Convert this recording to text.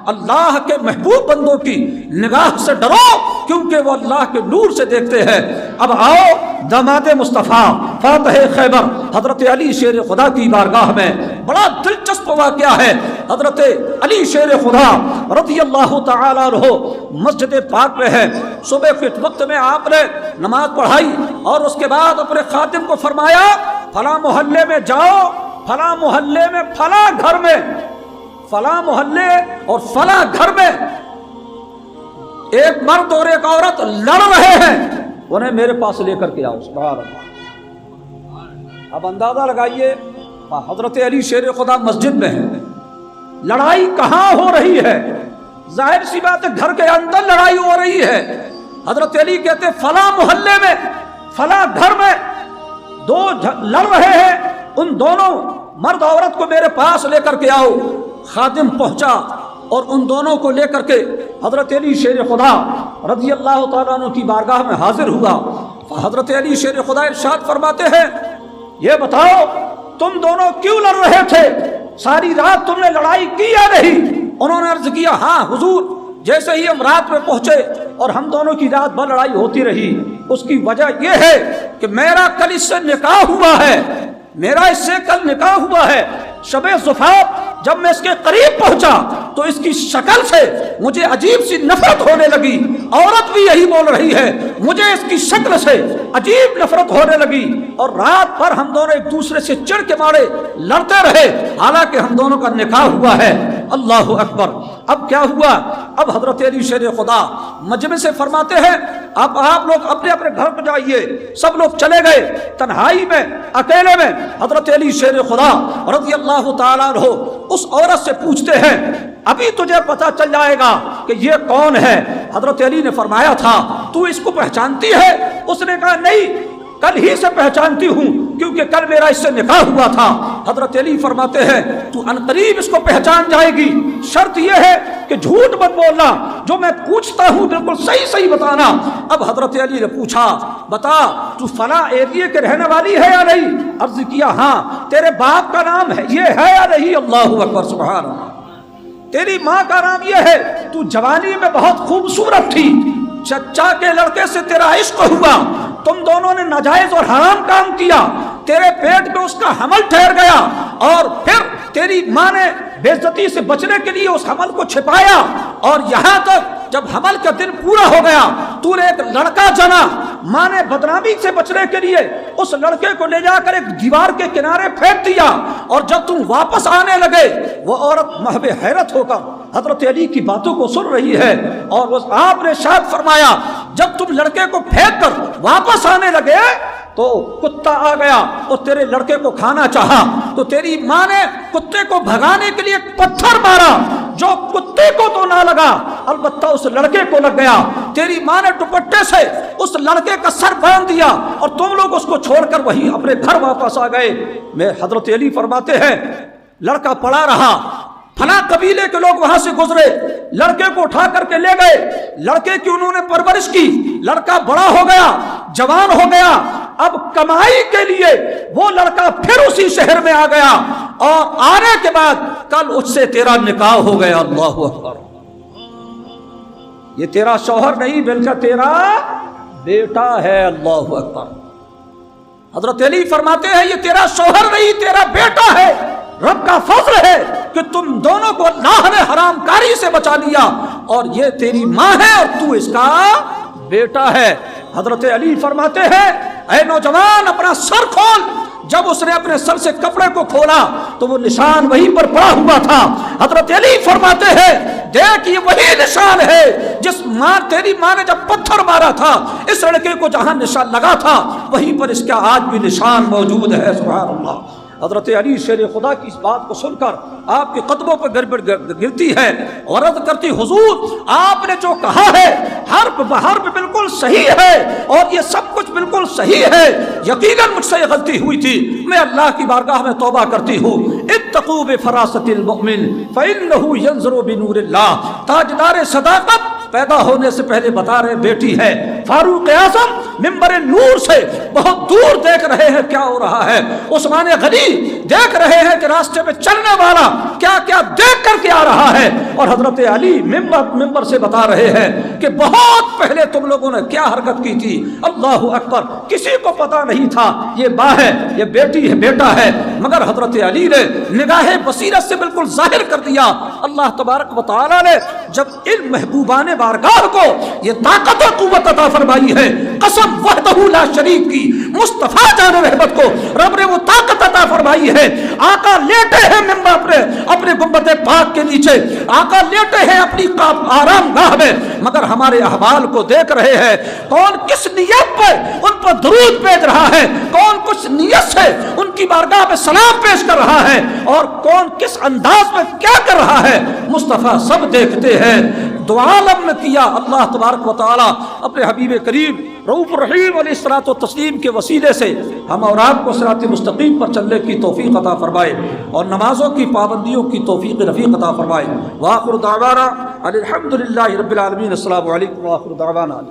اللہ کے محبوب بندوں کی نگاہ سے ڈرو کیونکہ وہ اللہ کے نور سے دیکھتے ہیں۔ اب آؤ داماد مصطفیٰ فاتح خیبر حضرت علی شیر خدا کی بارگاہ میں بڑا دلچسپ واقعہ ہے۔ حضرت علی شیر خدا رضی اللہ تعالیٰ عنہ مسجد پاک میں ہے۔ صبح کے وقت میں آپ نے نماز پڑھائی اور اس کے بعد اپنے خادم کو فرمایا فلاں محلے میں جاؤ، فلاں محلے میں فلاں گھر میں، فلاں محلے اور فلاں گھر میں ایک مرد اور ایک عورت لڑ رہے ہیں، انہیں میرے پاس لے کر کے آؤ۔ سبحان اللہ۔ اب اندازہ لگائیے حضرت علی شیر خدا مسجد میں ہے، لڑائی کہاں ہو رہی ہے؟ ظاہر سی بات ہے گھر کے اندر لڑائی ہو رہی ہے۔ حضرت علی کہتے فلاں محلے میں فلاں گھر میں دو لڑ رہے ہیں، ان دونوں مرد عورت کو میرے پاس لے کر کے آؤ۔ خادم پہنچا اور ان دونوں کو لے کر کے حضرت علی شیر خدا رضی اللہ تعالیٰ عنہ کی بارگاہ میں حاضر ہوا۔ حضرت علی شیر خدا ارشاد فرماتے ہیں یہ بتاؤ تم دونوں کیوں لڑ رہے تھے؟ ساری رات تم نے لڑائی کی یا نہیں؟ انہوں نے عرض کیا ہاں حضور، جیسے ہی ہم رات میں پہنچے اور ہم دونوں کی رات بھر لڑائی ہوتی رہی۔ اس کی وجہ یہ ہے کہ میرا کل اس سے نکاح ہوا ہے، میرا اس سے کل نکاح ہوا ہے۔ شب زفاف جب میں اس کے قریب پہنچا تو اس کی شکل سے مجھے عجیب سی نفرت ہونے لگی، عورت بھی یہی بول رہی ہے، مجھے اس کی شکل سے عجیب نفرت ہونے لگی، اور رات بھر ہم دونوں ایک دوسرے سے چڑ کے مارے لڑتے رہے، حالانکہ ہم دونوں کا نکاح ہوا ہے۔ اللہ اکبر۔ اب کیا ہوا؟ اب حضرت علی شیر خدا مجمع سے فرماتے ہیں اب آپ لوگ اپنے اپنے گھر پہ جائیے۔ سب لوگ چلے گئے، تنہائی میں اکیلے میں حضرت علی شیر خدا رضی اللہ تعالیٰ عنہ اس عورت سے پوچھتے ہیں ابھی تجھے پتا چل جائے گا کہ یہ کون ہے۔ حضرت علی نے فرمایا تھا تو اس کو پہچانتی ہے؟ اس نے کہا نہیں، کل ہی سے پہچانتی ہوں کیونکہ کل میرا اس سے نکاح ہوا تھا۔ حضرت علی فرماتے ہیں تو عنقریب اس کو پہچان جائے گی، شرط یہ ہے کہ جھوٹ مت بولنا، جو میں پوچھتا ہوں بالکل صحیح صحیح بتانا۔ اب حضرت علی نے پوچھا بتا تو فلاں ایریے کے رہنے والی ہے یا نہیں؟ عرض کیا ہاں۔ تیرے باپ کا نام ہے یہ ہے یا نہیں؟ اللہ اکبر سبحان اللہ۔ تیری ماں کا نام یہ ہے، تو جوانی میں بہت خوبصورت تھی، چچا کے لڑکے سے تیرا عشق ہوا، تم دونوں نے ناجائز اور حرام کام کیا، تیرے پیٹ میں اس کا حمل ٹھہر گیا، اور پھر تیری ماں نے بے عزتی سے بچنے کے لیے اس حمل کو چھپایا، اور یہاں تک جب حمل کا دن پورا ہو گیا تو نے ایک لڑکا جنا۔ ماں نے بدنامی سے بچنے کے لیے اس لڑکے کو لے جا کر ایک دیوار کے کنارے پھینک دیا، اور جب تم واپس آنے لگے وہ عورت محو حیرت ہو کر حضرت علی کی باتوں کو سن رہی ہے، اور آپ نے شاید فرمایا جب تم لڑکے کو پھینک کر واپس آنے لگے تو کتا آ گیا اور تیرے لڑکے کو کھانا چاہا، تو تیری ماں نے کتے کو بھگانے کے لیے ایک پتھر مارا جو کتے کو تو نہ لگا البتہ اس لڑکے کو لگ گیا۔ تیری ماں نے دوپٹے سے اس لڑکے کا سر باندھ دیا اور تم لوگ اس کو چھوڑ کر وہیں اپنے گھر واپس آ گئے۔ میں حضرت علی فرماتے ہیں لڑکا پڑا رہا، فلاں قبیلے کے لوگ وہاں سے گزرے، لڑکے کو اٹھا کر کے لے گئے، لڑکے کی انہوں نے پرورش کی، لڑکا بڑا ہو گیا، جوان ہو گیا، اب کمائی کے لیے وہ لڑکا پھر اسی شہر میں آ گیا، اور آنے کے بعد کل اس سے تیرا نکاح ہو گیا۔ اللہ اکبر۔ یہ تیرا شوہر نہیں بلکہ تیرا بیٹا ہے۔ اللہ اکبر۔ حضرت علی فرماتے ہیں یہ تیرا شوہر نہیں تیرا بیٹا ہے، رب کا فضل ہے کہ تم دونوں کو اللہ نے حرام کاری سے بچا لیا، اور یہ تیری ماں ہے اور تو اس کا بیٹا ہے۔ حضرت علی فرماتے ہیں اے نوجوان اپنا سر کھول۔ جب اس نے اپنے سر سے کپڑے کو کھولا تو وہ نشان وہیں پر پڑا ہوا تھا۔ حضرت علی فرماتے ہیں دیکھ یہ وہی نشان ہے جس ماں تیری ماں نے جب پتھر مارا تھا اس لڑکے کو جہاں نشان لگا تھا وہیں پر اس کا آج بھی نشان موجود ہے۔ سبحان اللہ۔ حضرت علی شیر خدا کی اس بات کو سن کر آپ کے قدموں پر گرتی ہے اور عرض کرتی حضور آپ نے جو کہا ہے حرف بحرف بالکل صحیح ہے، اور یہ سب کچھ بالکل صحیح ہے، یقیناً مجھ سے یہ غلطی ہوئی تھی، میں اللہ کی بارگاہ میں توبہ کرتی ہوں۔ اتقوا بفراست المؤمن فإنه ينظر بنور اللہ۔ تاجدار صداقت پیدا ہونے سے پہلے بتا رہے بیٹی ہے۔ فاروق اعظم منبر نور سے بہت دور دیکھ رہے ہیں کیا ہو رہا ہے، عثمان غنی دیکھ رہے ہیں کہ راستے میں چلنے والا کیا کیا دیکھ کر کے آ رہا ہے، اور حضرت علی منبر سے بتا رہے ہیں کہ بہت پہلے تم لوگوں نے کیا حرکت کی تھی۔ اللہ اکبر، کسی کو پتا نہیں تھا یہ ماں ہے، یہ بیٹی ہے، بیٹا ہے، مگر حضرت علی نے نگاہ بصیرت سے بالکل ظاہر کر دیا۔ اللہ تبارک و تعالی نے جب ان محبوبان بارگاہ کو یہ طاقت و قوت عطا فرمائی ہے، قسم وحدہ لا شریک کی، مصطفیٰ جان رحمت کو رب نے وہ طاقت عطا فرمائی ہے۔ آقا لیٹے ہیں منبر پر اپنے گنبد پاک کے نیچے، آقا لیٹے ہیں اپنی آرام گاہ میں، مگر ہمارے احوال کو دیکھ رہے ہیں، کون کس نیت پر ان پر درود بھیج رہا ہے، کون کس نیت سے ان کی بارگاہ میں سلام پیش کر رہا ہے، اور کون کس انداز میں کیا کر رہا ہے، مصطفیٰ سب دیکھتے ہیں۔ دعا عالم نے کیا، اللہ تبارک و تعالی اپنے حبیب کریم رؤوف الرحیم علیہ الصلوۃ والتسلیم کے وسیلے سے ہم اور آپ کو صراط مستقیم پر چلنے کی توفیق عطا فرمائے، اور نمازوں کی پابندیوں کی توفیق رفیق عطا فرمائے۔ وآخر دعوانا الحمد للہ رب العالمین۔ السلام علیکم وآخر دعوانا۔